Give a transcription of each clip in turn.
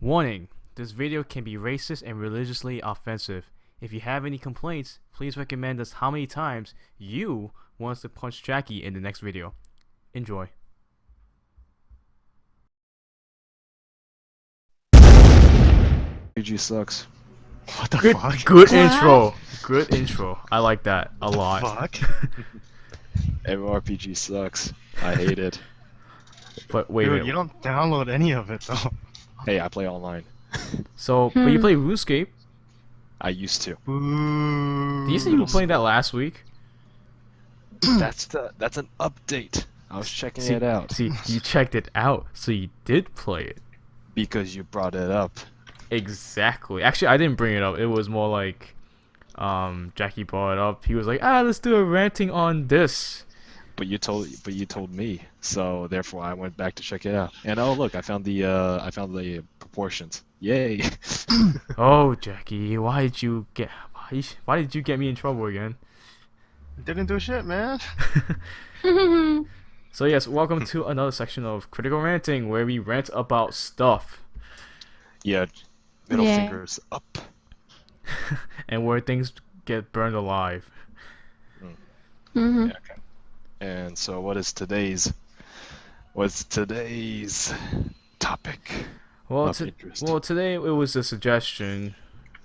Warning: this video can be racist and religiously offensive. If you have any complaints, please recommend us how many times you want us to punch Jackie in the next video. Enjoy. RPG sucks. What the Good, fuck? good What? intro. Good intro. I like that a lot. Fuck? MMORPG sucks. I hate it. But wait a Dude, minute. you don't download any of it though. Hey, I play online. So, but you play RuneScape. I used to. Boo. Did you say you were playing that last week? That's an update. I was checking it out See, you checked it out, so you did play it. because you brought it up. Exactly. Actually, I didn't bring it up. It was more like, Jackie brought it up. He was like, let's do a ranting on this. But you told me. So therefore I went back to check it out. And oh look, I found the proportions. Yay. Oh, Jackie, why did you get me in trouble again? Didn't do shit, man. So yes, welcome to another section of Critical Ranting, where we rant about stuff Yeah. Middle Yeah. fingers up. and where things get burned alive. Mhm. Yeah, okay. And so what's today's topic? Well, Of interest. today it was a suggestion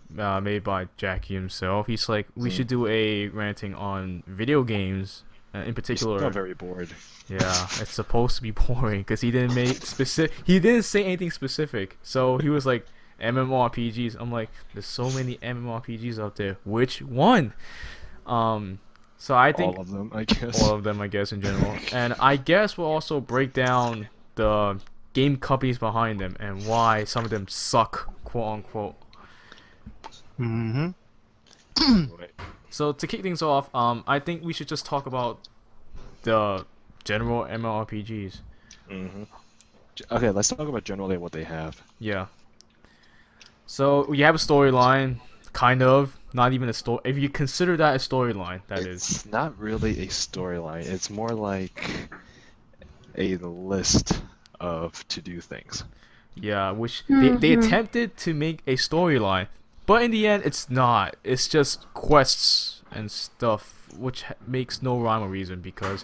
made by Jackie himself. He's like, we should do a ranting on video games, in particular. Still very bored. Yeah, it's supposed to be boring because he didn't make specific. He didn't say anything specific. So he was like MMORPGs. I'm like, there's so many MMORPGs out there. Which one? So I think All of them, I guess. all of them, I guess, in general. And I guess we'll also break down the game companies behind them and why some of them suck, quote unquote. Mm-hmm. Right. So to kick things off, I think we should just talk about the general MMORPGs. Okay, let's talk about generally what they have. Yeah. So you have a storyline, kind of. Not even a story. If you consider that a storyline, that is. It's not really a storyline. It's more like a list of to-do things. Yeah, which they attempted to make a storyline, but in the end, it's not. It's just quests and stuff, which makes no rhyme or reason because,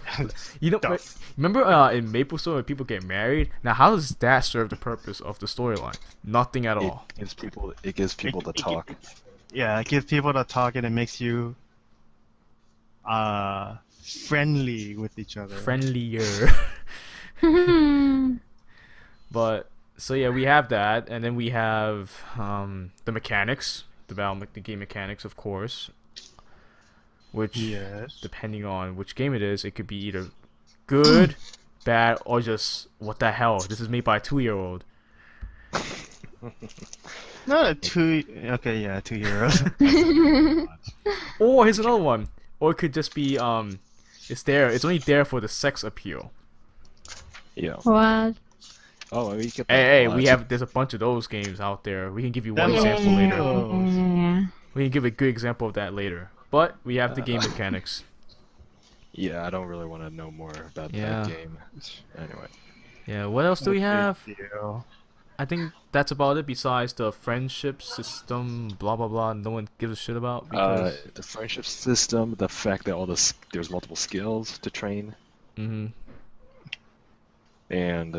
you know, Stuff. remember in Maple Story when people get married? Now, how does that serve the purpose of the storyline? Nothing at all. It gives people to talk. Yeah, it gives people to talk and it makes you friendly with each other. Friendlier. But so yeah, we have that, and then we have the mechanics, the game mechanics, of course. Which, Yes. depending on which game it is, it could be either good, bad, or just what the hell. This is made by a 2-year-old. Not a 2 €. Or here's another one. Or it could just be it's there. It's only there for the sex appeal. Yeah. What? Oh, we get Hey, there's a bunch of those games out there. We can give you one example later. Yeah. We can give a good example of that later. But we have the game mechanics. Yeah, I don't really want to know more about Yeah. that game. Anyway. Yeah, what else do we have? Big deal. I think that's about it besides the friendship system, blah blah blah, no one gives a shit about because The friendship system, the fact that there's multiple skills to train, and and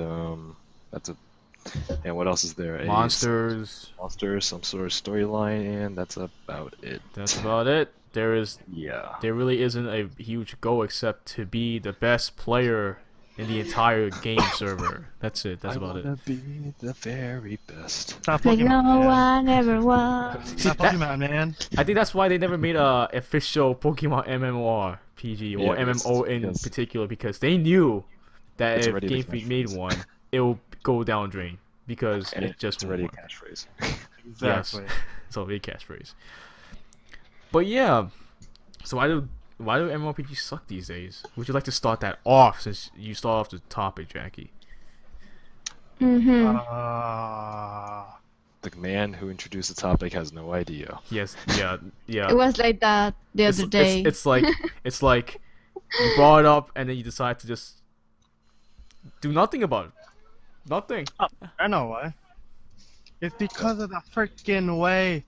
what else is there? monsters. Monsters, some sort of storyline, and that's about it. That's about it. There Yeah. really isn't a huge goal except to be the best player in the entire game server. That's it. That's about I it. wanna be the very best. Stop Like no Pokemon, man. one ever was. See, Stop that- Pokemon, man. I think that's why they never made a official Pokemon MMORPG or Yeah, it's- MMO in yes. particular because they knew that It's if already the Game Freak made catchphrase. one, it will go down drain because And it just it's already a won't work. catchphrase. Exactly. It's already a catchphrase. But yeah, so why do MMORPGs suck these days? Would you like to start that off since you start off the topic, Jackie? Mhm. The man who introduced the topic has no idea. Yes, yeah. It was like that the other day. It's like you brought it up and then you decide to just do nothing about it. Nothing. I know why. It's because of the freaking way.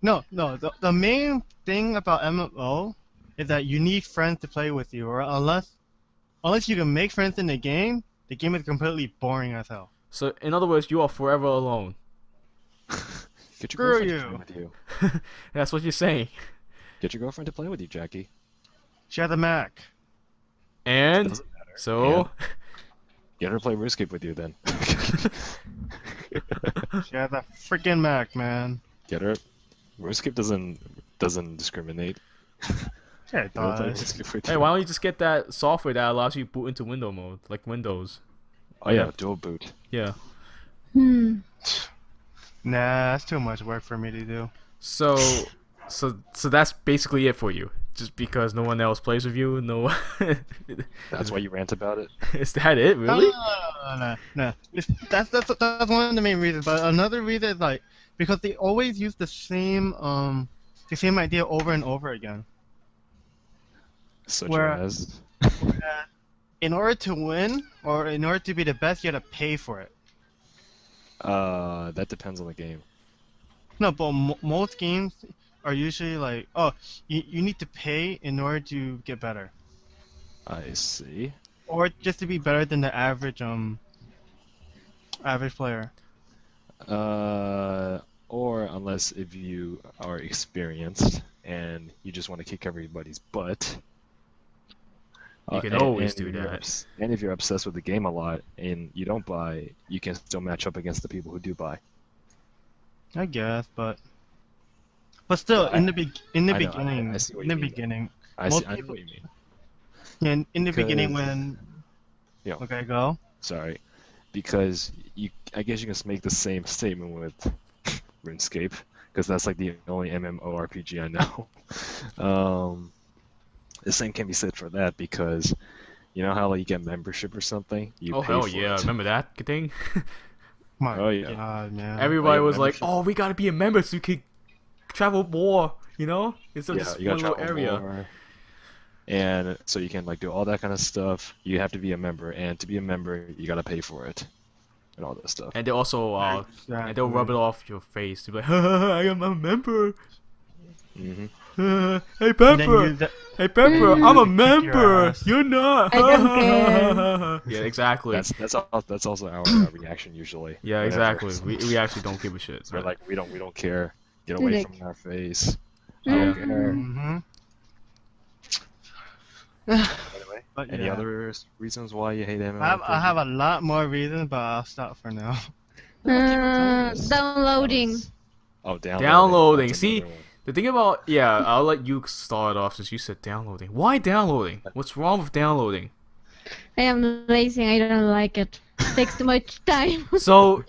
No, the main thing about MMO is that you need friends to play with you, or unless you can make friends in the game is completely boring as hell. So in other words, you are forever alone. Get your Screw girlfriend to you. play with you. That's what you're saying. Get your girlfriend to play with you, Jackie. She has a Mac. And Doesn't matter. so Get her to play RuneScape with you then. She has a freaking Mac, man. Get her. RuneScape doesn't discriminate. Yeah, it Get her to play does. RuneScape with hey, you. why don't you just get that software that allows you to boot into window mode, like Windows? Oh yeah, dual boot. Yeah. Hmm. Nah, that's too much work for me to do. So that's basically it for you. Just because no one else plays with you, no. That's why you rant about it. Is that it? Really? No. That's one of the main reasons. But another reason is like because they always use the same idea over and over again. Such Where- as. In order to win or in order to be the best, you have to pay for it. That depends on the game. No, but most games are usually like, oh, you need to pay in order to get better, I see. or just to be better than the average player. Or unless if you are experienced and you just want to kick everybody's butt. You can always and do if you're that. And if you're obsessed with the game a lot and you don't buy, you can still match up against the people who do buy. I guess, but still, I in know, the I beginning, see what in you the mean. beginning, I Most know people- what you mean. yeah, in the beginning Because- when, Yeah. okay, go. Sorry, because I guess you can make the same statement with RuneScape, because that's like the only MMORPG I know. The same can be said for that because you know how like you get membership or something, you Oh pay hell for yeah! it. Remember that thing? My Oh, yeah. God, man. Everybody yeah, was like, membership. "Oh, we gotta be a member so we can travel more." You know, instead of Yeah, just you one gotta little travel area. more. And so you can like do all that kind of stuff. You have to be a member, and to be a member, you gotta pay for it, and all that stuff. And they also and they'll rub it Exactly. off your face to be like, I am a member. Hmm Hey And then Pepper, you, hey Pepper, Mm. I'm a Kick your member. ass. You're not. I don't care. Yeah, exactly. That's also our reaction usually. Yeah, whenever exactly. We actually don't give a shit. We're like we don't care. Get away Like- from our face. I Yeah. don't care. hmm Anyway, But any yeah. other reasons why you hate MMORPG? I have a lot more reasons, but I'll stop for now. Downloading. Oh, Downloading. That's See, another one. the thing about I'll let you start off since you said downloading. Why downloading? What's wrong with downloading? I am lazy. I don't like it. Takes too much time. So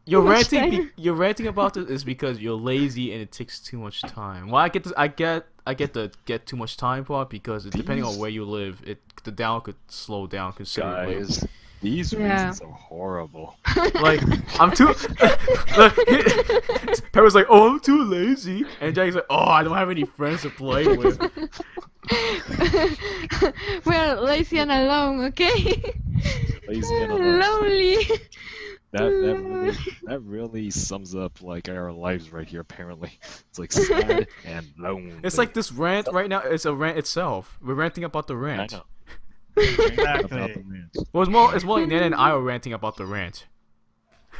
you're Too much ranting. time. You're ranting about this is because you're lazy and it takes too much time. Well, I get this. I get the get too much time part because depending on These- where you live, the down could slow down considerably. Guys, these Yeah. reasons are horrible. Like I'm too. Pepper's like, oh, I'm too lazy, and Jack's like, oh, I don't have any friends to play with. We're lazy and alone, okay? Lazy and alone. Lonely. That really sums up like our lives right here. Apparently, it's like sad and lonely. It's like this rant right now. It's a rant itself. We're ranting about the I rant. know. About the Exactly. rant. Well, it's more like Nana and I are ranting about the rant.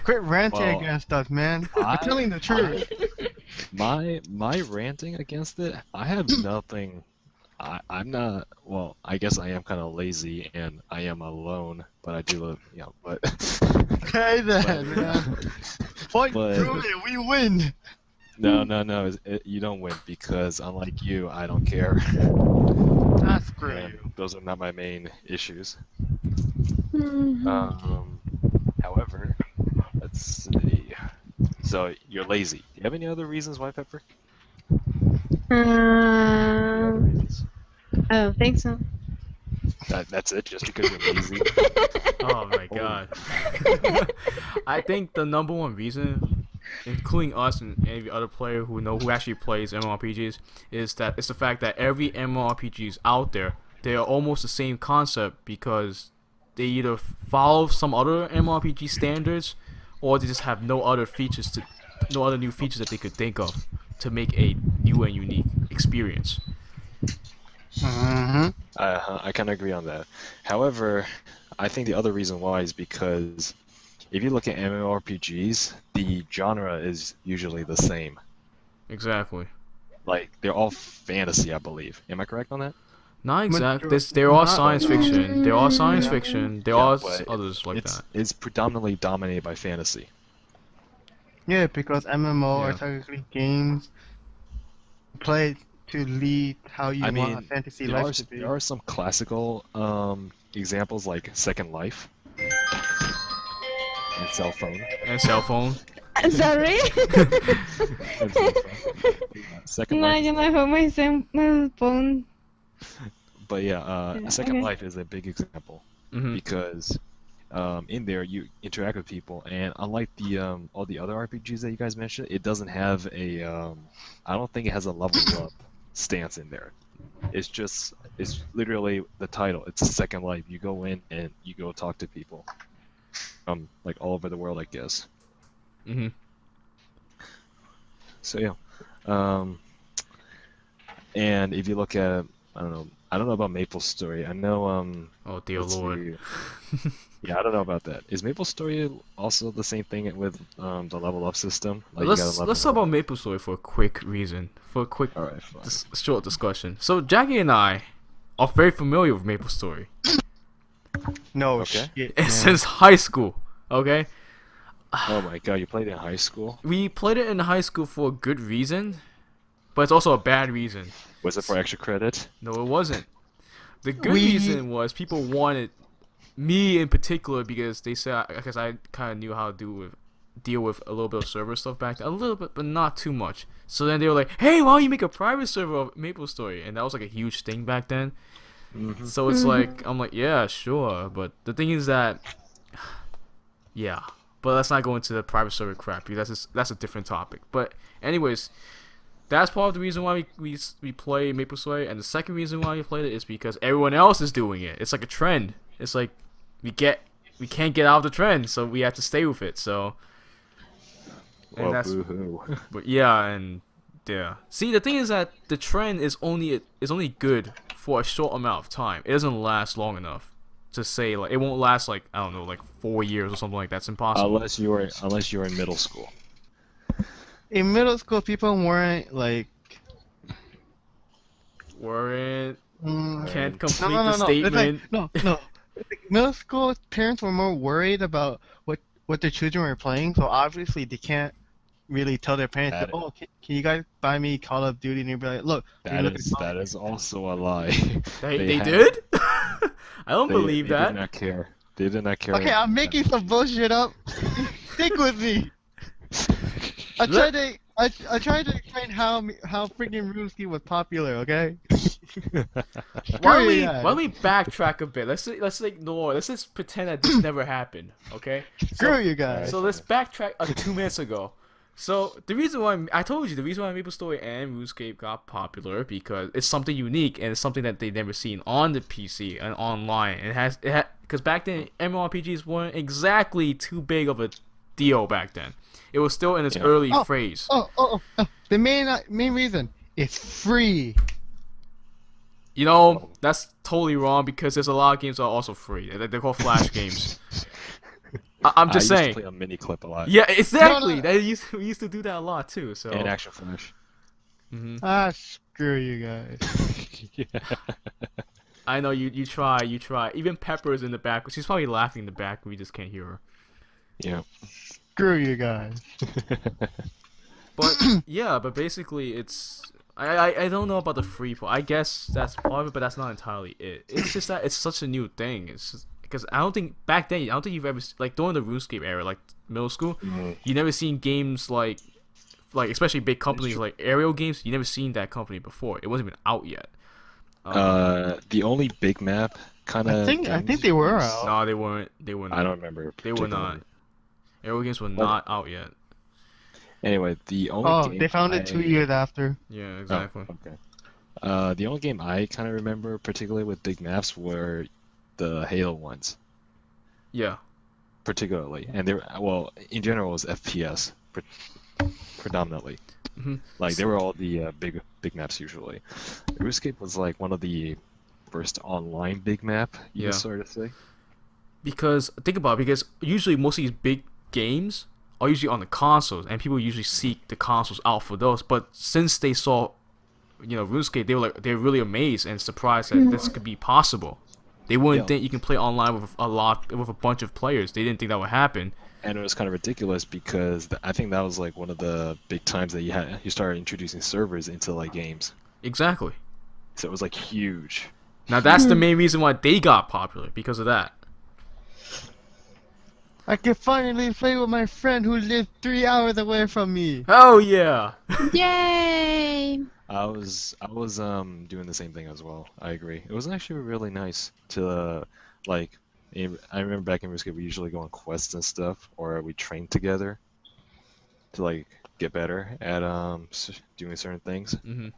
Quit ranting Well, against us, man. I- I'm telling the truth. My ranting against it, I have nothing. I'm not. Well, I guess I am kind of lazy and I am alone, but I do live. Yeah, but. Okay then, man. Point But- through it, we win. No. You don't win because unlike you, I don't care. Ah, screw And you. those are not my main issues. Mhm. However, let's see. So you're lazy. Do you have any other reasons why, Pepper? Any other reasons? I don't think so. That's it. Just because you're lazy. Oh my god. I think the number one reason, including us and every other player who actually plays MMORPGs, is that it's the fact that every MMORPGs out there, they are almost the same concept because they either follow some other MMORPG standards or they just have no other new features that they could think of to make a new and unique experience. Mm-hmm. I kind of agree on that. However, I think the other reason why is because if you look at MMORPGs, the genre is usually the same. Exactly. Like they're all fantasy, I believe. Am I correct on that? Not exactly. Major- They're all not- science fiction. They're all science Yeah. fiction. There Yeah, are but others like it's that. it's predominantly dominated by fantasy. Yeah, because MMO are Yeah. technically games played to lead how you I want a mean, fantasy there are life to be. there are some classical examples like Second Life and Cell Phone. And cell phone. Sorry. And Cell Phone. Second No, Life, yo no juego my phone. but yeah, Yeah, Second okay. Life is a big example Hmm. because in there you interact with people, and unlike the all the other RPGs that you guys mentioned, it doesn't have a I don't think it has a level up stance in there. It's literally the title. It's a Second Life. You go in and you go talk to people like all over the world, I guess. Hmm. So yeah, and if you look at I don't know about Maple Story. I know Oh dear let's lord. see. Yeah, I don't know about that. Is Maple Story also the same thing with the level up system? Like you gotta Let's level talk up? about Maple Story for a quick reason, for a quick All right, fine. short discussion. So Jackie and I are very familiar with Maple Story No Okay. shit. Man. since high school. Okay, Oh my god, you played in high school? we played it in high school for a good reason, but it's also a bad reason. Was it for extra credit? No, it wasn't. The good We- reason was people wanted me in particular because they said because I kind of knew how to deal with a little bit of server stuff back then, a little bit, but not too much. So then they were like, "Hey, why don't you make a private server of Maple Story?" And that was like a huge thing back then. Mm-hmm. So it's Mhm. like I'm like, yeah, sure, but the thing is that, yeah, but let's not go into the private server crap because that's a different topic. But anyways, that's part of the reason why we play Maple Story, and the second reason why we played it is because everyone else is doing it. It's like a trend. It's like we can't get out of the trend, so we have to stay with it. So, and Well, that's boo-hoo. but yeah, and yeah. See, the thing is that the trend is only good for a short amount of time. It doesn't last long enough to say like it won't last like I don't know like 4 years or something like that. It's impossible. Unless you're in middle school. In middle school, people weren't like. Weren't Mm, can't No, complete no, the no, no. statement. It's like, no. Middle school parents were more worried about what their children were playing, so obviously they can't really tell their parents, That- "Oh, can you guys buy me Call of Duty?" And you'd be like, "Look, That look is at Call of that is also a lie. They had- did? I don't believe they that. did not care. They did not care. Okay, I'm making some bullshit up. Stick with me. I tried to explain how freaking RuneScape was popular. Okay. Why don't Yeah. we backtrack a bit? Let's ignore. Let's just pretend that this never happened. Okay. Screw you guys. So let's backtrack 2 minutes ago. So the reason why I told you the reason why Maple Story and RuneScape got popular because it's something unique and it's something that they've never seen on the PC and online. And it had because back then MMORPGs weren't exactly too big of a deal back then. It was still in its Yeah. early phase. Oh. The main reason it's free. You know, that's totally wrong because there's a lot of games that are also free. They're called flash games. I'm just I saying. used to play on mini clip a lot. Yeah, exactly. No. We used to do that a lot too. So. And Action Flash. Mhm. Ah, screw you guys. Yeah. I know you try. Even Pepper's in the back. She's probably laughing in the back. We just can't hear her. Yeah. Screw you guys. But yeah, but basically it's I don't know about the free part. I guess that's part of it, but that's not entirely it. It's just that it's such a new thing. It's just, because I don't think back then you've ever like during the RuneScape era, like middle school, Mhm. you never seen games like especially big companies true. like Aerial Games. You never seen that company before. It wasn't even out yet. The only big map kind of. I think they were out. No, they weren't. They were not. I don't remember. They were not. particularly. Aerial Games were What? not out yet. Anyway, the only Oh, game they found it 2 years after. Yeah, Oh, exactly. okay. The only game I kind of remember, particularly with big maps, were the Halo ones. Yeah. particularly, and they well, in general, it was FPS predominantly. Mhm. Like they were all the big maps usually. RuneScape was like one of the first online big map, you Yeah. could sort of say. Because think about it, because usually most of these big games are usually on the consoles, and people usually seek the consoles out for those. But since they saw, RuneScape, they're really amazed and surprised that this could be possible. They wouldn't Yeah. think you can play online with a bunch of players. They didn't think that would happen. And it was kind of ridiculous because I think that was like one of the big times that you started introducing servers into like games. Exactly. So it was like huge. Now that's the main reason why they got popular, because of that. I can finally play with my friend who lives 3 hours away from me. Oh yeah. Yay! I was doing the same thing as well. I agree. It was actually really nice to like. I remember back in RuneScape we usually go on quests and stuff, or we train together to like get better at doing certain things. hmm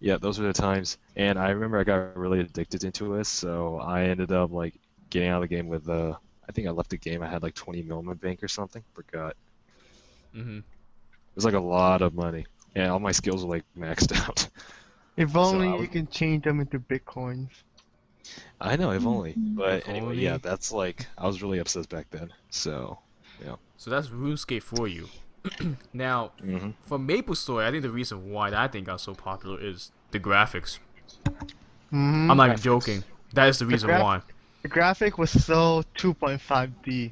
Yeah, those were the times. And I remember I got really addicted into it, so I ended up like getting out of the game with I think I left the game. I had like 20 mil in my bank or something. Forgot. hmm It was like a lot of money, and all my skills were like maxed out. If I only was- you can change them into bitcoins. I know, if only. But If anyway, only. yeah, that's like I was really obsessed back then. So, So that's RuneScape for you. Now, hmm for MapleStory, I think the reason why that thing got so popular is the graphics. Mhm. I'm not even joking. That is the reason graph- why. The graphic was so 2.5D.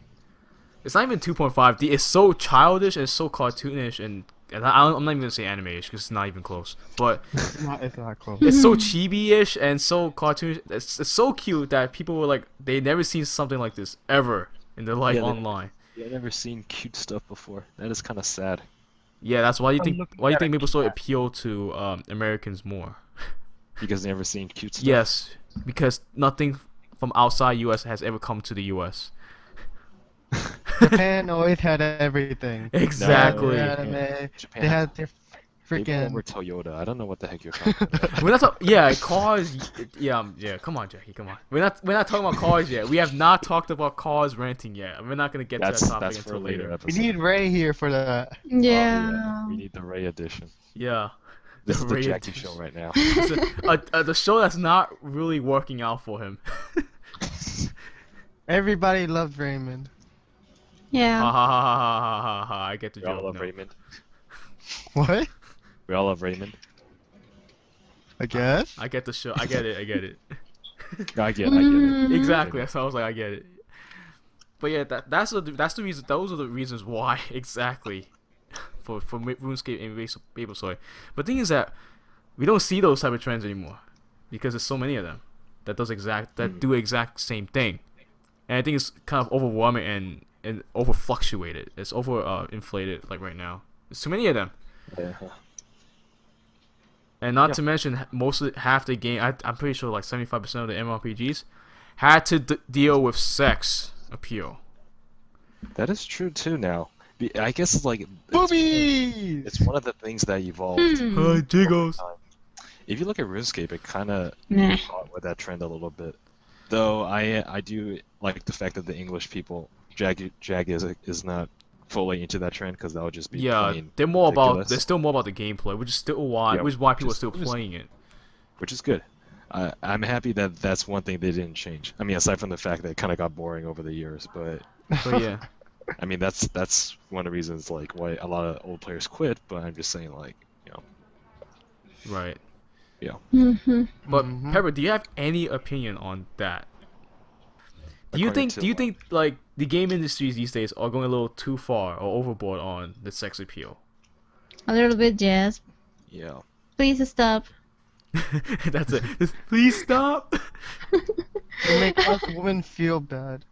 It's not even 2.5D. It's so childish and so cartoonish, and I'm not even gonna say animation because it's not even close. But It's not close. it's so chibi-ish and so cartoonish. It's so cute that people were like, they never seen something like this ever in their life Yeah, they- online. Yeah, I've never seen cute stuff before. That is kind of sad. Yeah, that's why you I'm think looking why you at think a MapleStory cat. appealed to Americans more. Because they never seen cute stuff. Yes, because nothing from outside U.S. has ever come to the U.S. Japan always had everything. Exactly. They had anime. Japan. They had their They brought over freaking. Toyota. I don't know what the heck you're talking about. We're not yeah, cars. Yeah, Come on, Jackie. Come on. We're not talking about cars yet. We have not talked about cars ranting yet. We're not gonna get to That's that topic that's for a until later later. We episode. need Ray here for that. Oh, Yeah. we need the Ray edition. Yeah. This is the Ray Jackie edition. show right now. It's the show that's not really working out for him. Everybody loves Raymond. Ha Yeah. ha ha ha ha ha ha ha. I get the We all joke. love No. Raymond. What? We all love Raymond. I guess. I get the show. I get it. I get it. I get it. Mm. Exactly. So I was like, I get it. But yeah, that's the reason. Those are the reasons why exactly for RuneScape and MapleStory. But the thing is that we don't see those type of trends anymore because there's so many of them that do exact same thing, and I think it's kind of overwhelming and over fluctuated. It's over inflated like right now. There's too many of them. Yeah. And not Yeah. to mention, half the game, I'm pretty sure like 75% of the MMORPGs had to deal with sex appeal. That is true too. Now, I guess it's like Boobies! it's one of the things that evolved. Hmm. Jiggles. If you look at RuneScape, it kind of Nah. caught with that trend a little bit. Though I do like the fact that the English people, Jag is not fully into that trend because that would just be Yeah, plain they're more ridiculous. they're still more about the gameplay, which is still why, Yeah, which is why people are which still is- playing it. which is good. I'm happy that that's one thing they didn't change. I mean, aside from the fact that it kind of got boring over the years, but But yeah, I mean that's one of the reasons like why a lot of old players quit. But I'm just saying like right. Mm-hmm. But Mhm. Pepper, do you have any opinion on that? Do you According think to do you what? think like the game industries these days are going a little too far or overboard on the sex appeal? A little bit, yes. yeah. Please stop. That's it. Just, please stop. They make us women feel bad.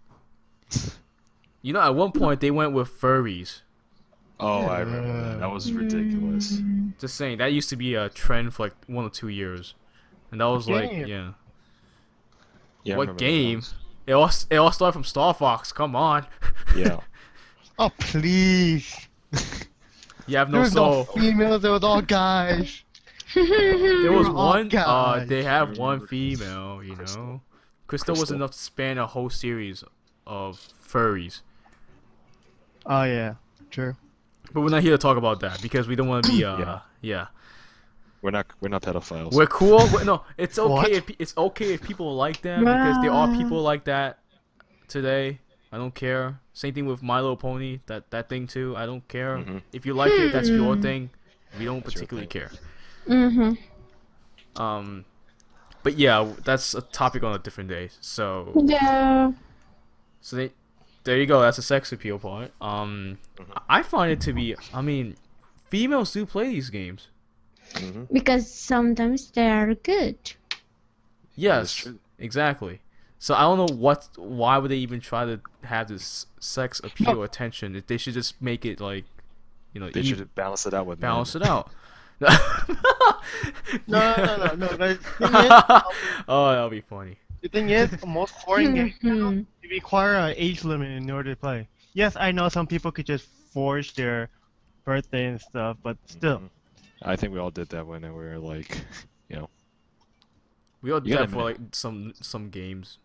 You know, at one point they went with furries. Oh, I remember that. That was ridiculous. Mm. Just saying, that used to be a trend for like 1 or 2 years, and that was like, Game. yeah. Yeah. I What remember game? those. It all started from Star Fox. Come on. Yeah. Oh, please. You have There no was soul. no females, there was all guys. There was We're all one. guys. They have I one remember female. You Crystal. know, Crystal was Crystal. enough to span a whole series of furries. Oh yeah, true. But we're not here to talk about that because we don't want to be yeah. We're not pedophiles. We're cool. No, it's okay What? if it's okay if people like them because there are people like that today. I don't care. Same thing with My Little Pony. That thing too. I don't care. Mhm. If you like it, that's your Hmm. thing. We don't That's your particularly care. Mhm. But yeah, that's a topic on a different day. So Yeah. there you go. That's the sex appeal part. I find it to be. I mean, females do play these games. Hmm. Because sometimes they are good. Yes, true. exactly. So I don't know why would they even try to have this sex appeal attention? They should just make it like, They should balance it out with balance men. it out. No. The Oh, that'll be funny. thing is, most foreign games Mhm. you require an age limit in order to play. Yes, I know some people could just forge their birthday and stuff, but still. Mhm. I think we all did that when we were like, We all You gotta did that for like admit- some games.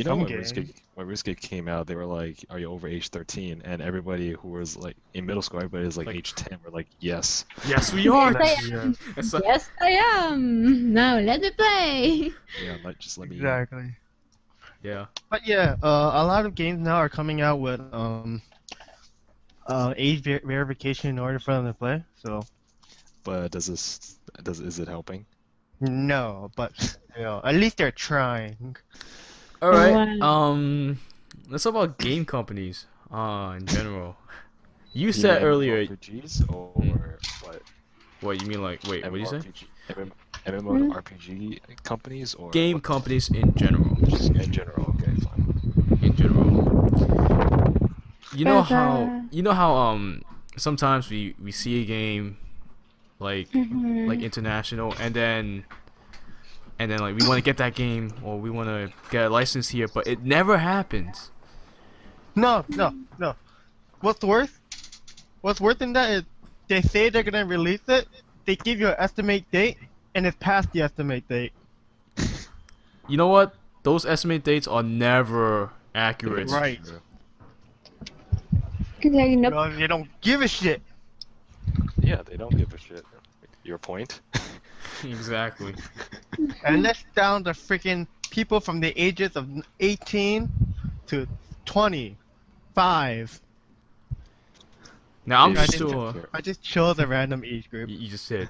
Some when games. when RuneScape came out, they were like, "Are you over age 13?" And everybody who was like in middle school, everybody was like, Like- age 10. We're like, "Yes." Yes, we are. Yes, Yeah, It's like- Yes, I am. Now let me play. Yeah, just let me. exactly. yeah. But yeah, a lot of games now are coming out with age verification in order for them to play. So But is it helping? no, but at least they're trying. All right. Wow. Let's talk about game companies. In general. You said earlier. MMORPGs or what? What you mean? Like, wait, what did you say? MMORPG companies or Game what? companies in general. In general. Okay, fine. In general. You know But, how sometimes we see a game like Mhm. international and then like we want to get that game or we want to get a license here, but it never happens. No. What's worse than that is they say they're gonna release it, they give you an estimate date, and it's past the estimate date. You know what? Those estimate dates are never accurate. Right. Like, nope. Well, they don't give a shit. Yeah, they don't give a shit. Your point? Exactly. And let's down the freaking people from the ages of 18 to 25. Now I'm They just sure don't care. I just chose a random age group. you just said.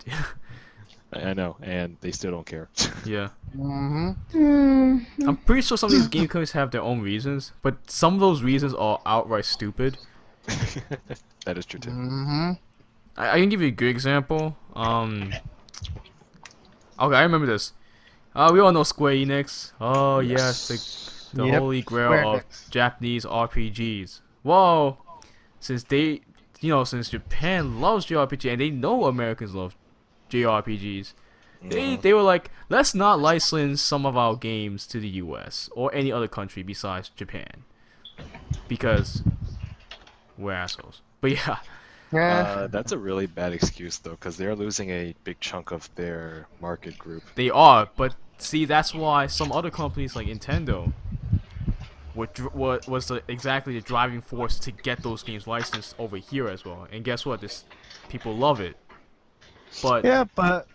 I know, and they still don't care. Yeah. Mm-hmm. Mm. I'm pretty sure some of these game companies have their own reasons, but some of those reasons are outright stupid. That is true too. Mm-hmm. I can give you a good example. Okay, I remember this. We all know Square Enix. Oh yes, the Yep, holy grail Square of Enix. Japanese RPGs. Well, since since Japan loves JRPG and they know Americans love JRPGs, they were like, let's not license some of our games to the US or any other country besides Japan, because we're assholes. But yeah. That's a really bad excuse though, because they're losing a big chunk of their market group. They are, but see, that's why some other companies like Nintendo was exactly the driving force to get those games licensed over here as well. And guess what? People love it. But Yeah, but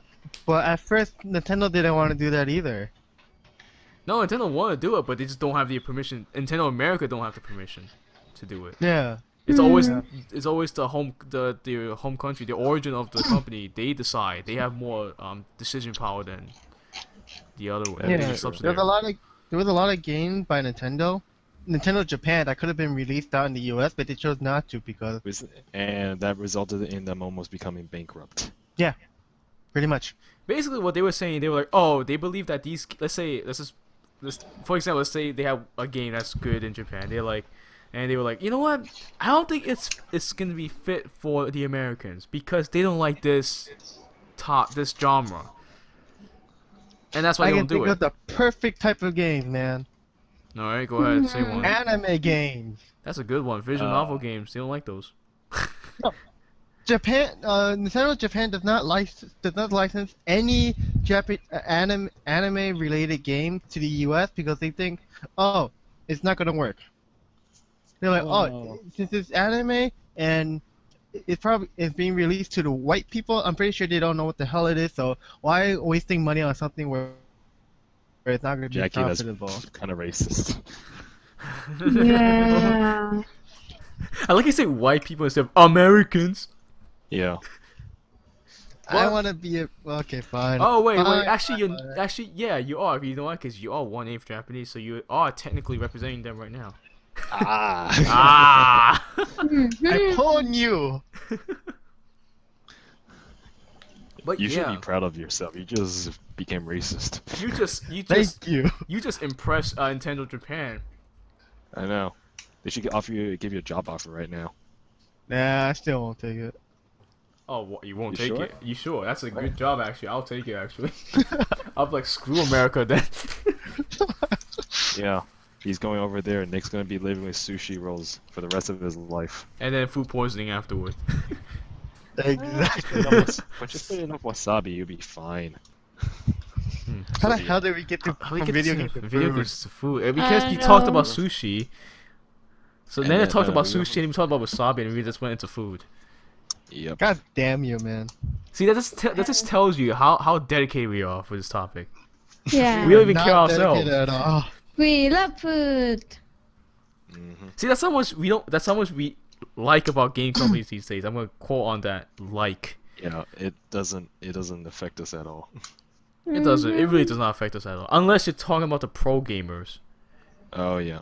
at first Nintendo didn't want to do that either. no, Nintendo want to do it, but they just don't have the permission. Nintendo America don't have the permission to do it. Yeah. It's always Yeah. the home country, the origin of the company. They decide. They have more decision power than the other way. Yeah, the Yeah, subsidiary. there was a lot of games by Nintendo Japan that could have been released out in the US, but they chose not to because And that resulted in them almost becoming bankrupt. pretty much. Basically, what they were saying, they were like, oh, they believe that these. For example, let's say they have a game that's good in Japan. They were like, you know what? I don't think it's gonna be fit for the Americans because they don't like this genre, and that's why I they can don't do think it. of the perfect type of game, man. All right, go ahead, say one. Anime games. That's a good one. Visual novel games. They don't like those. Nintendo Japan does not license any anime related game to the US because they think, oh, it's not gonna work. They're like, Oh. since it's anime and it's being released to the white people, I'm pretty sure they don't know what the hell it is. So why wasting money on something where it's not gonna be Jackie, that's profitable? kind of racist. Yeah. I like you say white people instead of Americans. Yeah. I want to be a. Okay, fine. Oh wait, Fine, actually fine. actually yeah, you are. You know what? Because you are 1/8 Japanese, so you are technically representing them right now. Ah. Ah. I told you. But You should yeah, be proud of yourself. You just became racist. Thank you. you just impressed Nintendo Japan. I know. They should give you a job offer right now. Nah, I still won't take it. Oh, what, you won't You take sure? it? You sure? That's a good job, actually. I'll take it, actually. I'll be like, screw America then. Yeah. He's going over there, and Nick's gonna be living with sushi rolls for the rest of his life. And then food poisoning afterward. Exactly. But just put enough wasabi, you'll be fine. How the hell did we get to How do we from get video to games to video food? games to food? Because I you talked know. about sushi. So And then they then, talked about we sushi, and we talked about wasabi, and we just went into food. Yep. God damn you, man. See, that just tells you how dedicated we are for this topic. Yeah. We don't even Not care ourselves. dedicated At all. We love food. See, that's how much we don't. That's how much we like about game companies these days. I'm gonna quote on that. Like, Yeah, it doesn't affect us at all. it doesn't. It really does not affect us at all, unless you're talking about the pro gamers. Oh yeah.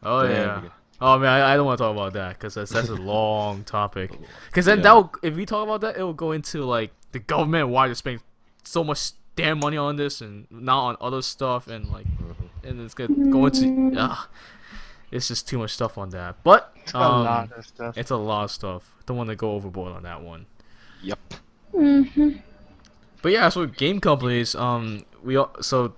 Oh Then yeah. we- Oh man, I don't want to talk about that because that's a long topic. Because then Yeah. if we talk about that, it will go into like the government and why they're spending so much damn money on this and not on other stuff and like, and it's gonna go into. It's just too much stuff on that. But A lot of stuff. it's a lot of stuff. Don't want to go overboard on that one. Yep. But yeah, so game companies, so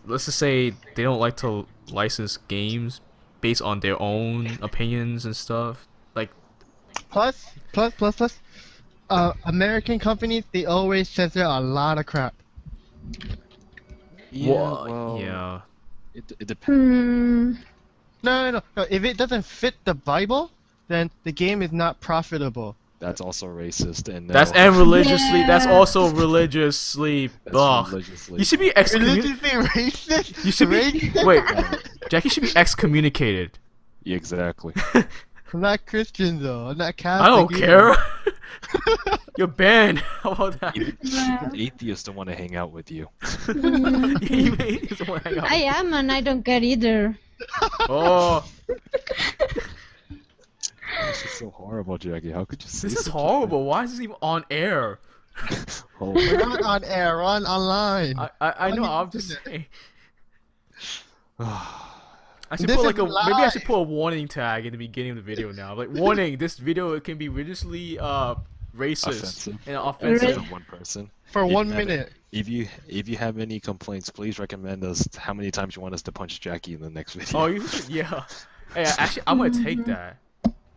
let's just say they don't like to license games based on their own opinions and stuff. Like, Plus, American companies, they always censor a lot of crap. Yeah. well, Well, yeah. It depends. No. If it doesn't fit the Bible, then the game is not profitable. That's also racist, and That's no, and religiously. That's Yeah. also religiously. that's Ugh. religiously. You should be excommunicated. Religiously racist? You should be. Racist? Wait, Jackie should be excommunicated. Yeah, exactly. I'm not Christian though. I'm not I Catholic. don't either. care. You're banned. How about that? Even atheists don't want to hang out with you. You just wanna hang out. I am, and I don't care either. Oh, This is so horrible, Jackie. How could you say this is such a horrible. Why is this even on air? thing? Oh, We're not on air. We're online. I know. Why I'm you just do that? saying. I should This put is like maybe I should live. put a warning tag in the beginning of the video now. Like, warning: this video can be religiously racist Offensive. and Offensive offensive. to one person. For If 1 you have- minute. If you have any complaints, please recommend us how many times you want us to punch Jackie in the next video. Oh, you should, yeah. Hey, actually, I'm gonna take that.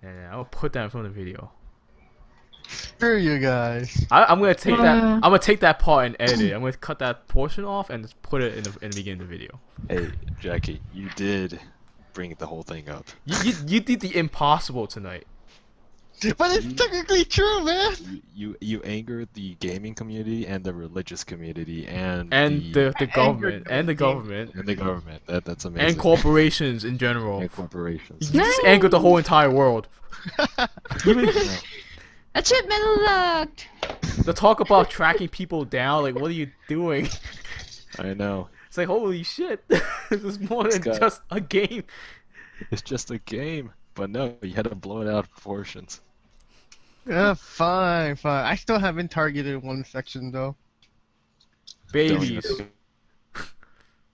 Yeah, I'm gonna put that in front of the video. Screw you guys. I'm gonna take that. Uh. I'm gonna take that part and edit it. I'm gonna cut that portion off and just put it in the beginning of the video. Hey, Jackie, you did bring the whole thing up. You did the impossible tonight. But it's technically true, man. You angered the gaming community and the religious community and The government and the government and the government. That's amazing. and corporations in general. And corporations. You just angered the whole entire world. Even Achievement unlocked. the talk about tracking people down, like, what are you doing? I know. It's like, holy shit, this is more than guy- just a game. It's just a game. But no, you had to blow it out of proportions. Fine. I still haven't targeted one section though. Babies.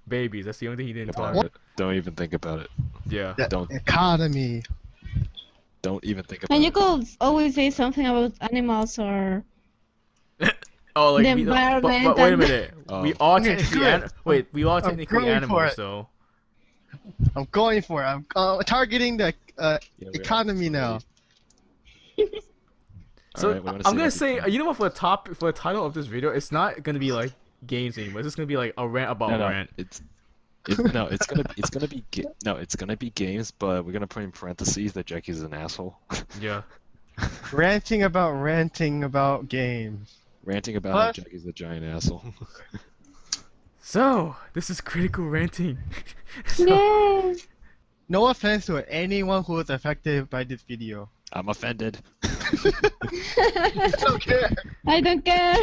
Babies, that's the only thing he didn't talk about. Don't even think about it. Yeah. The Don't. economy. Don't even think about And you it. could always say something about animals or Oh, like The we, but environment wait a and- minute. Oh. We are Okay, technically good. we are I'm technically going for animals it. though. I'm going for it. I'm targeting the Yeah, we are. economy now. So Alright, we wanna I'm see gonna what say, the- you know what, for the title of this video, it's not gonna be like games anymore. It's just gonna be like a rant about No, rant. it's No, it's gonna be games, but we're gonna put in parentheses that Jackie's an asshole. Yeah. Ranting about games. Ranting about how What? Jackie's a giant asshole. So this is critical ranting. So, Yay! No offense to anyone who was affected by this video. I'm offended. I don't care. I don't care.